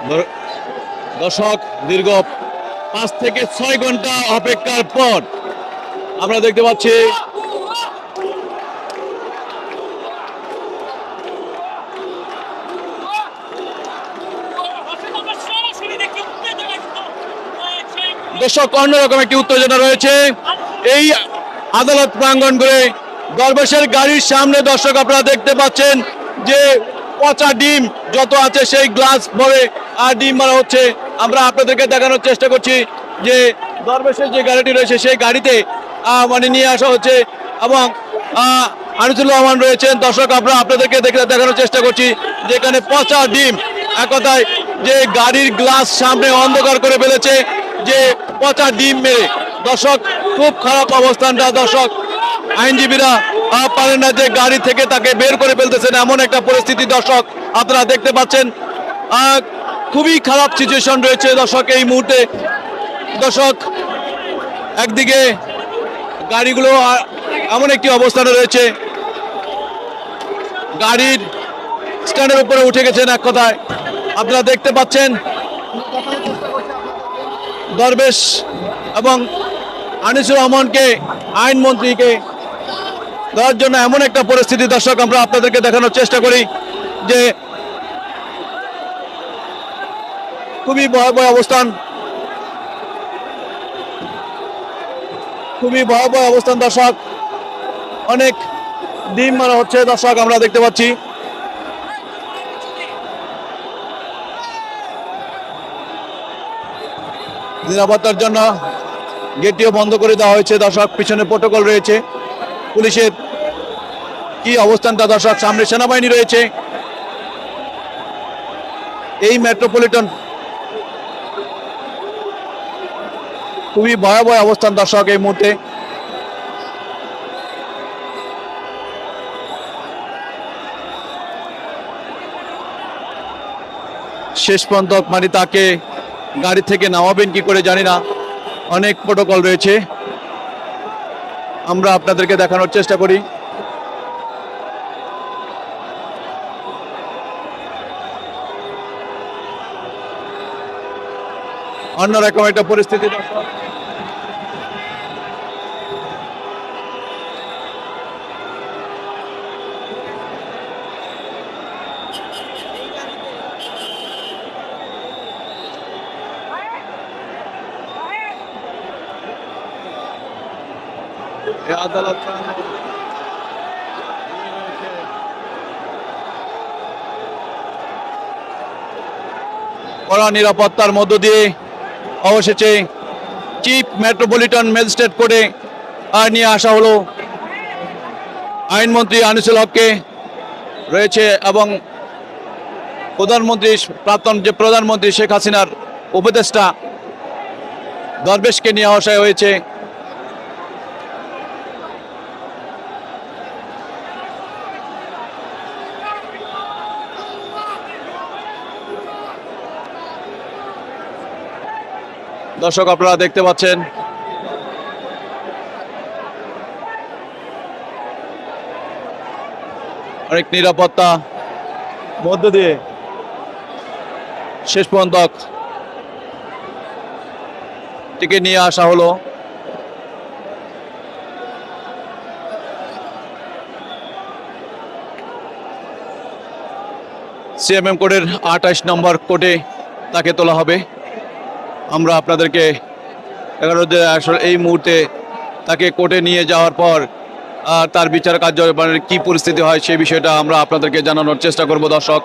দর- দর্শক দীর্ঘ 5 থেকে 6 ঘন্টা অপেক্ষার পর আমরা দেখতে পাচ্ছি দর্শক অন্যরকম একটি উত্তেজনা রয়েছে এই আদালত প্রাঙ্গণ করে দরবেশের গাড়ির সামনে। দর্শক আপনারা দেখতে পাচ্ছেন যে পচা ডিম যত আছে সেই গ্লাস ভরে আর ডিম মারা হচ্ছে। আমরা আপনাদেরকে দেখানোর চেষ্টা করছি যে দরবেশের যে গাড়িটি রয়েছে সেই গাড়িতে মানে নিয়ে আসা হচ্ছে এবং আনিসুল রহমান রয়েছেন। দর্শক আমরা আপনাদেরকে দেখানোর চেষ্টা করছি যেখানে পচা ডিম, এক কথায় যে গাড়ির গ্লাস সামনে অন্ধকার করে ফেলেছে, যে পচা ডিম মেরে। দর্শক খুব খারাপ অবস্থানটা। দর্শক আইনজীবীরা পারেন না যে গাড়ি থেকে তাকে বের করে ফেলতেছেন, এমন একটা পরিস্থিতি দর্শক আপনারা দেখতে পাচ্ছেন। খুবই খারাপ সিচুয়েশন রয়েছে দর্শক এই মুহূর্তে। দর্শক একদিকে গাড়িগুলো এমন একটি অবস্থানে রয়েছে, গাড়ির স্ট্যান্ডের উপরে উঠে গেছেন এক কথায় আপনারা দেখতে পাচ্ছেন। দরবেশ এবং আনিসুর রহমানকে আইনমন্ত্রীকে দেওয়ার জন্য এমন একটা পরিস্থিতি দর্শক আমরা আপনাদেরকে দেখানোর চেষ্টা করি যে খুবই ভয়াবহ অবস্থান, খুবই ভয়াবহ অবস্থান দর্শক। অনেক ডিম মারা হচ্ছে দর্শক আমরা দেখতে পাচ্ছি। নিরাপত্তার জন্য গেটটিও বন্ধ করে দেওয়া হয়েছে দর্শক। পিছনে প্রোটোকল রয়েছে পুলিশের। কি অবস্থানটা দর্শক, সামনে সেনাবাহিনী রয়েছে। এই মেট্রোপলিটন খুবই ভয়াবহ অবস্থান দর্শক এই মুহূর্তে। শেষ পর্যন্ত মানে তাকে গাড়ি থেকে নামাবেন কি করে জানি না, অনেক প্রোটোকল রয়েছে। আমরা আপনাদেরকে দেখানোর চেষ্টা করি। অন্যরকম একটা পরিস্থিতি দর্শক। আদালত কড়া নিরাপত্তার মধ্য দিয়ে অবশেষে চিফ মেট্রোপলিটন ম্যাজিস্ট্রেট কোর্টে নিয়ে আসা হলো। আইনমন্ত্রী আনিসুল হককে রয়েছে এবং প্রধানমন্ত্রী, প্রাক্তন যে প্রধানমন্ত্রী শেখ হাসিনার উপদেষ্টা দরবেশকে নিয়ে আসা হয়েছে। দর্শক আপনারা দেখতে পাচ্ছেন অনেক নিরাপত্তা মধ্য দিয়ে শেষ পর্যন্ত টিকে নিয়ে আসা হলো। সিএমএম কোর্টের 28 নম্বর কোর্টে তাকে তোলা হবে। আমরা আপনাদেরকে যে আসলে এই মুহূর্তে তাকে কোর্টে নিয়ে যাওয়ার পর তার বিচার কার্য মানে কি পরিস্থিতি হয় সেই বিষয়টা আমরা আপনাদেরকে জানানোর চেষ্টা করব দর্শক।